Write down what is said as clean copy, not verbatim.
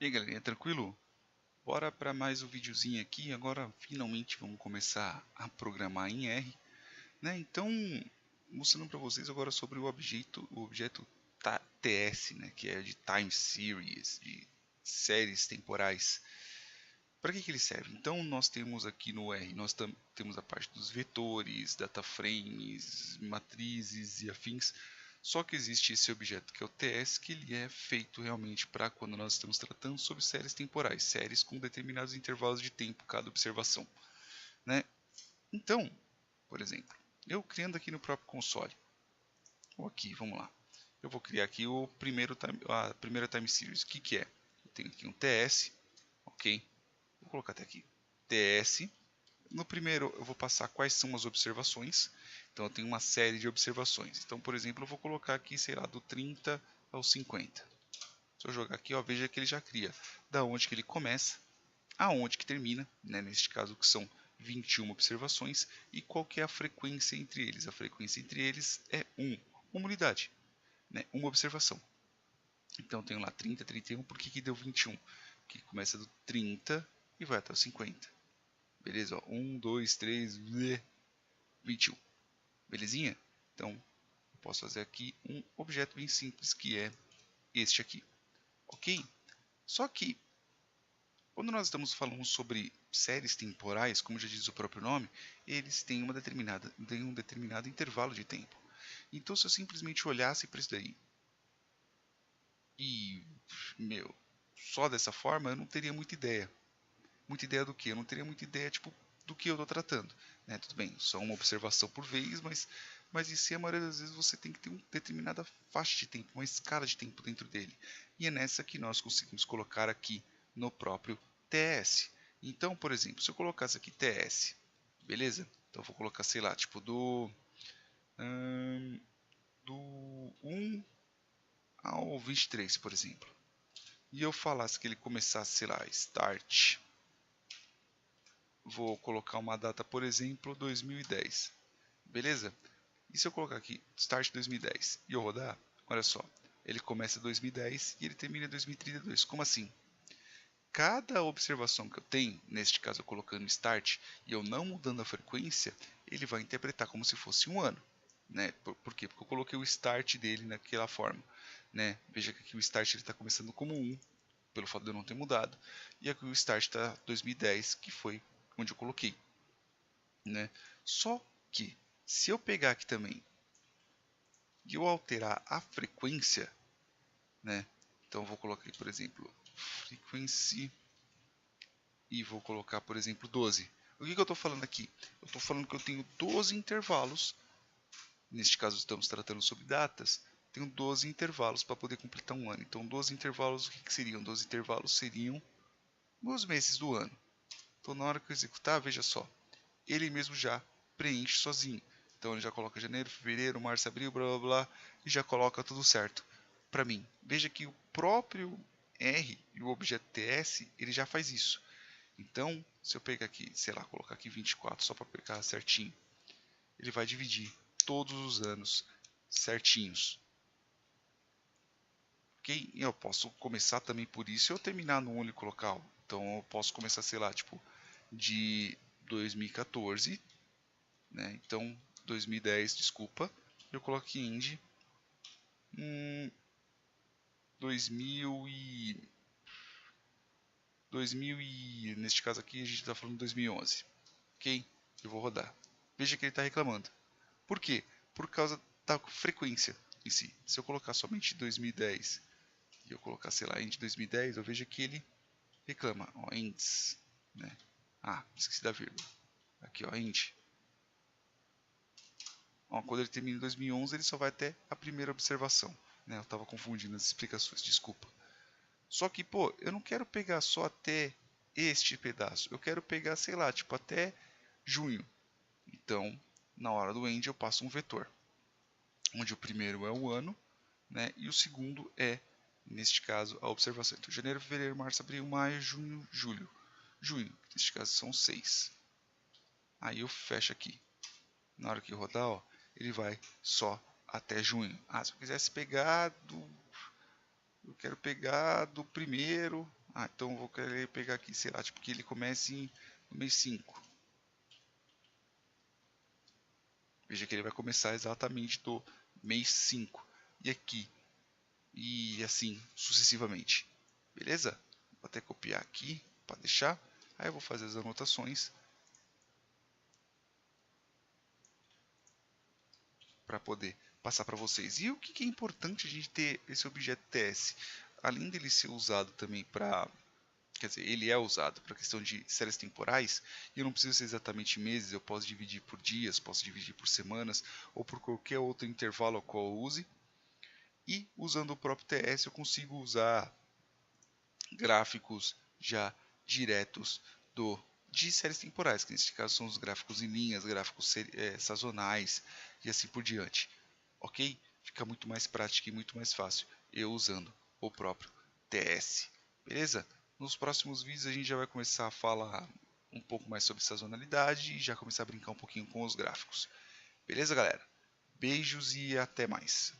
E aí galerinha, tranquilo? Bora para mais um videozinho aqui. Agora finalmente vamos começar a programar em R, né? Então, mostrando para vocês agora sobre o objeto TS, né? Que é de Time Series, de séries temporais. Para que ele serve? Então, nós temos aqui no R, nós temos a parte dos vetores, data frames, matrizes e afins. Só que existe esse objeto que é o TS, que ele é feito realmente para quando nós estamos tratando sobre séries temporais, séries com determinados intervalos de tempo cada observação, né? Então, por exemplo, eu criando aqui no próprio console, ou aqui, vamos lá, eu vou criar aqui a primeira time series. O que que é? Eu tenho aqui um TS, ok? Vou colocar até aqui, TS. No primeiro eu vou passar quais são as observações. Então eu tenho uma série de observações. Então, por exemplo, eu vou colocar aqui, sei lá, do 30 ao 50. Se eu jogar aqui, ó, veja que ele já cria da onde que ele começa, aonde que termina, né? Neste caso que são 21 observações, e qual que é a frequência entre eles. A frequência entre eles é 1, uma unidade, né? Uma observação. Então eu tenho lá 30, 31, por que que deu 21? Que começa do 30 e vai até o 50. Beleza? Ó, 1, 2, 3, 21. Belezinha? Então, eu posso fazer aqui um objeto bem simples, que é este aqui. Ok? Só que, quando nós estamos falando sobre séries temporais, como já diz o próprio nome, eles têm um determinado intervalo de tempo. Então, se eu simplesmente olhasse para isso daí e, meu, só dessa forma, eu não teria muita ideia. Muita ideia do que? Eu não teria muita ideia, tipo, do que eu estou tratando. Né? Tudo bem, só uma observação por vez, mas em si, a maioria das vezes você tem que ter uma determinada faixa de tempo, uma escala de tempo dentro dele. E é nessa que nós conseguimos colocar aqui no próprio TS. Então, por exemplo, se eu colocasse aqui TS, beleza? Então eu vou colocar, sei lá, tipo do 1 ao 23, por exemplo. E eu falasse que ele começasse, sei lá, start. Vou colocar uma data, por exemplo, 2010. Beleza? E se eu colocar aqui Start 2010 e eu rodar, olha só, ele começa em 2010 e ele termina em 2032. Como assim? Cada observação que eu tenho, neste caso eu colocando Start e eu não mudando a frequência, ele vai interpretar como se fosse um ano. Né? Por quê? Porque eu coloquei o Start dele naquela forma. Né? Veja que aqui o Start está começando como 1, pelo fato de eu não ter mudado, e aqui o Start está 2010, que foi onde eu coloquei. Né? Só que, se eu pegar aqui também e eu alterar a frequência, né? Então eu vou colocar aqui, por exemplo, frequency e vou colocar, por exemplo, 12. O que eu estou falando aqui? Eu estou falando que eu tenho 12 intervalos, neste caso estamos tratando sobre datas, tenho 12 intervalos para poder completar um ano. Então 12 intervalos, o que seriam? 12 intervalos seriam os meses do ano. Então na hora que eu executar, veja só, ele mesmo já preenche sozinho. Então ele já coloca janeiro, fevereiro, março, abril, blá blá blá, e já coloca tudo certo para mim. Veja que o próprio R e o objeto TS, ele já faz isso. Então, se eu pegar aqui, sei lá, colocar aqui 24 só para pegar certinho, ele vai dividir todos os anos certinhos. Ok? E eu posso começar também por isso e eu terminar no único local. Então eu posso começar, sei lá, tipo, de 2014, né? Então 2010, desculpa, eu coloco aqui end 2000 e neste caso aqui a gente está falando de 2011, ok? Eu vou rodar. Veja que ele está reclamando. Por quê? Por causa da frequência em si. Se eu colocar somente 2010 e eu colocar, sei lá, end 2010, eu vejo que ele reclama, ó, ends, né? Ah, esqueci da vírgula. Aqui, ó, end. Ó, quando ele termina em 2011, ele só vai até a primeira observação. Né? Eu estava confundindo as explicações, desculpa. Só que, pô, eu não quero pegar só até este pedaço. Eu quero pegar, sei lá, tipo até junho. Então, na hora do end eu passo um vetor. Onde o primeiro é o ano, né? E o segundo é, neste caso, a observação. Então, janeiro, fevereiro, março, abril, maio, junho, julho. Junho, neste caso são 6. Aí eu fecho aqui. Na hora que rodar, ó, ele vai só até junho. Ah, se eu quisesse pegar do... Eu quero pegar do primeiro Então eu vou querer pegar aqui, sei lá, tipo que ele comece no mês 5. Veja que ele vai começar exatamente do mês 5. E aqui. E assim sucessivamente. Beleza? Vou até copiar aqui para deixar. Aí eu vou fazer as anotações para poder passar para vocês. E o que é importante a gente ter esse objeto TS? Além dele ser usado também para, quer dizer, ele é usado para questão de séries temporais, e eu não preciso ser exatamente meses, eu posso dividir por dias, posso dividir por semanas, ou por qualquer outro intervalo ao qual eu use. E usando o próprio TS eu consigo usar gráficos já diretos de séries temporais, que nesse caso são os gráficos em linhas, gráficos sazonais e assim por diante. Ok? Fica muito mais prático e muito mais fácil eu usando o próprio TS. Beleza? Nos próximos vídeos a gente já vai começar a falar um pouco mais sobre sazonalidade e já começar a brincar um pouquinho com os gráficos. Beleza, galera? Beijos e até mais.